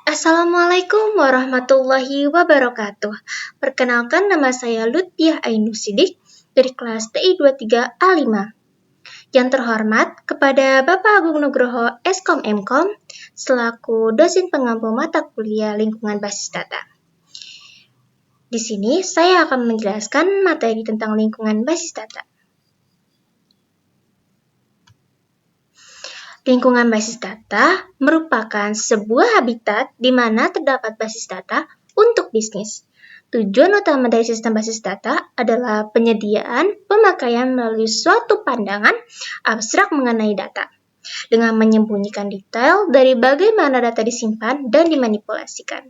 Assalamualaikum warahmatullahi wabarakatuh. Perkenalkan, nama saya Lutfiah Ainur Sidik dari kelas TI 23A5. Yang terhormat kepada Bapak Agung Nugroho Eskom Mkom selaku dosen pengampu mata kuliah lingkungan basis data. Di sini saya akan menjelaskan materi tentang lingkungan basis data. Lingkungan basis data merupakan sebuah habitat di mana terdapat basis data untuk bisnis. Tujuan utama dari sistem basis data adalah penyediaan pemakaian melalui suatu pandangan abstrak mengenai data, dengan menyembunyikan detail dari bagaimana data disimpan dan dimanipulasikan.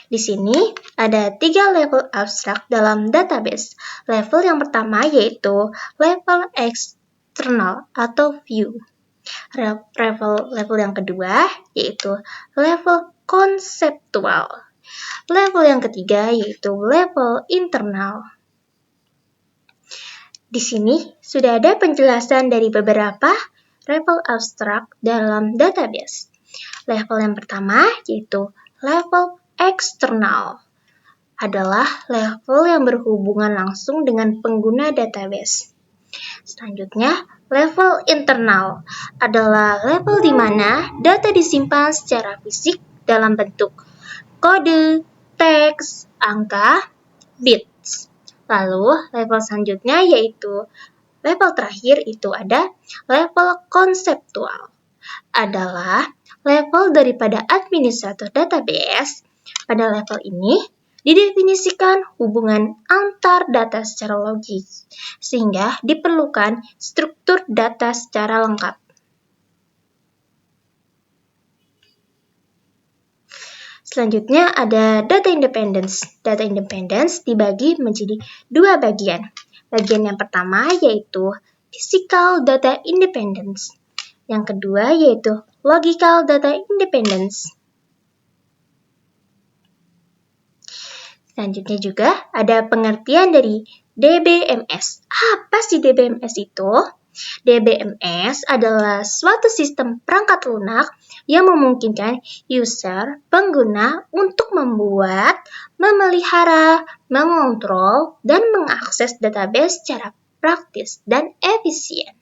Di sini ada 3 level abstrak dalam database. Level yang pertama yaitu level eksternal atau view. Level yang kedua yaitu level konseptual. Level yang ketiga yaitu level internal. Di sini sudah ada penjelasan dari beberapa level abstrak dalam database. Level yang pertama yaitu level eksternal adalah level yang berhubungan langsung dengan pengguna database. Selanjutnya, level internal adalah level di mana data disimpan secara fisik dalam bentuk kode, teks, angka, bits. Lalu, level selanjutnya yaitu level terakhir itu ada level konseptual. Adalah level daripada administrator database. Pada level ini, didefinisikan hubungan antar data secara logis, sehingga diperlukan struktur data secara lengkap. Selanjutnya ada data independence. Data independence dibagi menjadi 2 bagian. Bagian yang pertama yaitu physical data independence. Yang kedua yaitu logical data independence. Selanjutnya juga ada pengertian dari DBMS. Apa sih DBMS itu? DBMS adalah suatu sistem perangkat lunak yang memungkinkan user, pengguna untuk membuat, memelihara, mengontrol, dan mengakses database secara praktis dan efisien.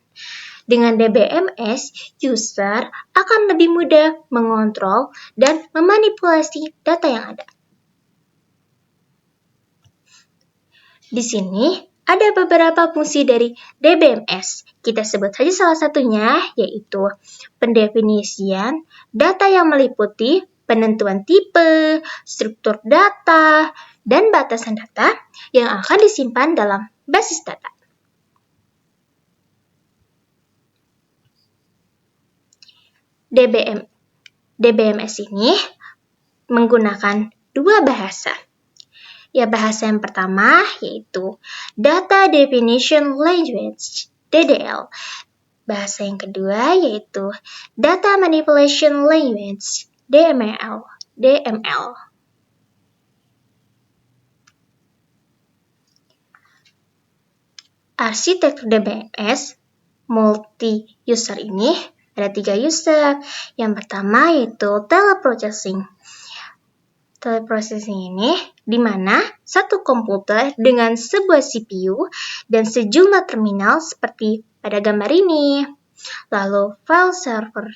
Dengan DBMS, user akan lebih mudah mengontrol dan memanipulasi data yang ada. Di sini ada beberapa fungsi dari DBMS. Kita sebut saja salah satunya, yaitu pendefinisian data yang meliputi penentuan tipe, struktur data, dan batasan data yang akan disimpan dalam basis data. DBMS ini menggunakan 2 bahasa. Ya, bahasa yang pertama yaitu Data Definition Language, DDL. Bahasa yang kedua yaitu Data Manipulation Language, DML. Arsitektur DBMS multi-user ini ada 3 user. Yang pertama yaitu teleprocessing. Teleprocessing ini di mana satu komputer dengan sebuah CPU dan sejumlah terminal seperti pada gambar ini. Lalu file server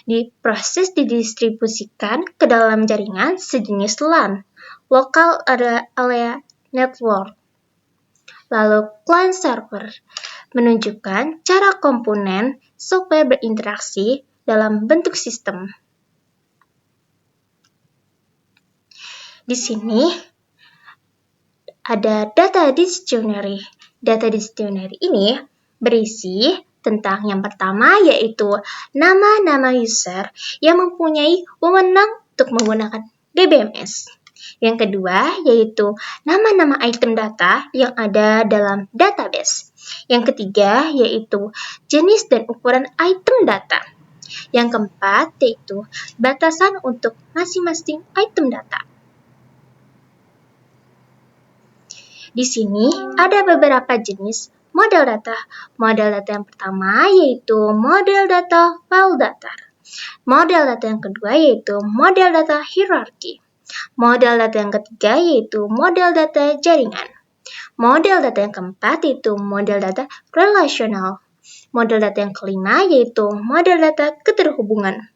diproses didistribusikan ke dalam jaringan sejenis LAN, Local Area Network. Lalu client server menunjukkan cara komponen software berinteraksi dalam bentuk sistem. Di sini ada data dictionary. Data dictionary ini berisi tentang yang pertama yaitu nama-nama user yang mempunyai wewenang untuk menggunakan DBMS. Yang kedua yaitu nama-nama item data yang ada dalam database. Yang ketiga yaitu jenis dan ukuran item data. Yang keempat yaitu batasan untuk masing-masing item data. Di sini ada beberapa jenis model data. Model data yang pertama yaitu model data file datar. Model data yang kedua yaitu model data hierarki. Model data yang ketiga yaitu model data jaringan. Model data yang keempat yaitu model data relasional. Model data yang kelima yaitu model data keterhubungan.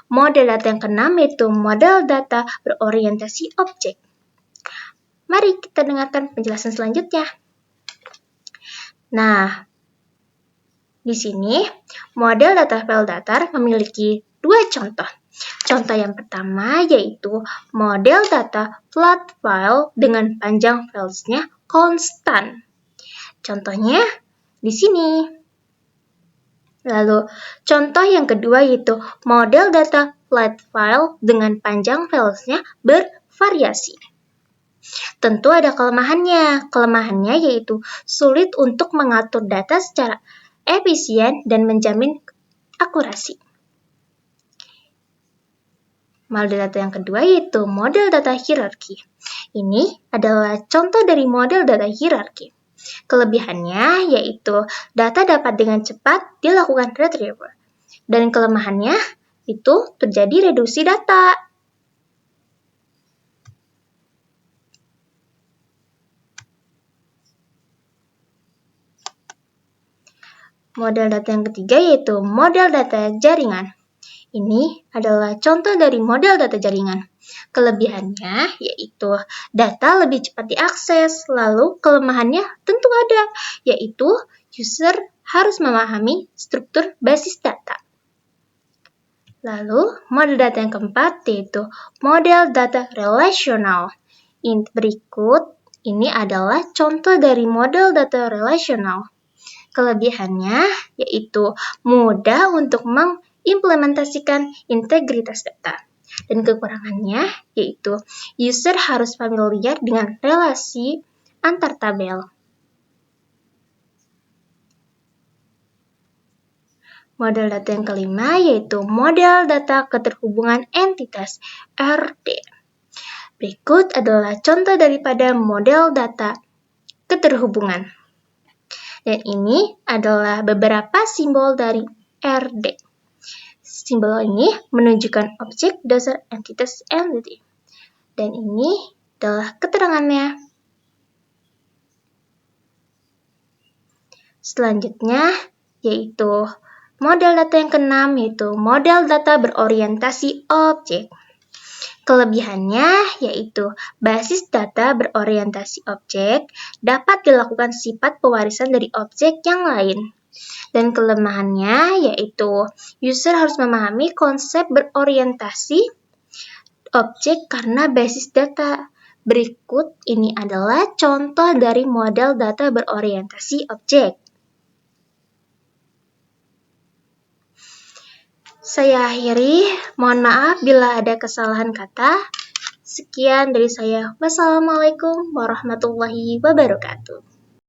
Model data yang keenam yaitu model data berorientasi objek. Mari kita dengarkan penjelasan selanjutnya. Nah, di sini model data file datar memiliki dua contoh. Contoh yang pertama yaitu model data flat file dengan panjang filesnya konstan. Contohnya di sini. Lalu, contoh yang kedua yaitu model data flat file dengan panjang filesnya bervariasi. Tentu ada kelemahannya. Kelemahannya yaitu sulit untuk mengatur data secara efisien dan menjamin akurasi. Model data yang kedua yaitu model data hierarki. Ini adalah contoh dari model data hierarki. Kelebihannya yaitu data dapat dengan cepat dilakukan retrieval. Dan kelemahannya itu terjadi reduksi data. Model data yang ketiga yaitu model data jaringan. Ini adalah contoh dari model data jaringan. Kelebihannya yaitu data lebih cepat diakses, lalu kelemahannya tentu ada, yaitu user harus memahami struktur basis data. Lalu, model data yang keempat yaitu model data relasional. Berikut ini adalah contoh dari model data relasional. Kelebihannya yaitu mudah untuk mengimplementasikan integritas data. Dan kekurangannya yaitu user harus familiar dengan relasi antar tabel. Model data yang kelima yaitu model data keterhubungan entitas RD. Berikut adalah contoh daripada model data keterhubungan. Dan ini adalah beberapa simbol dari RD. Simbol ini menunjukkan objek dasar entitas entity. Dan ini adalah keterangannya. Selanjutnya yaitu model data yang keenam yaitu model data berorientasi objek. Kelebihannya yaitu basis data berorientasi objek dapat dilakukan sifat pewarisan dari objek yang lain. Dan kelemahannya yaitu user harus memahami konsep berorientasi objek karena basis data. Berikut ini adalah contoh dari model data berorientasi objek. Saya akhiri, mohon maaf bila ada kesalahan kata. Sekian dari saya. Wassalamualaikum warahmatullahi wabarakatuh.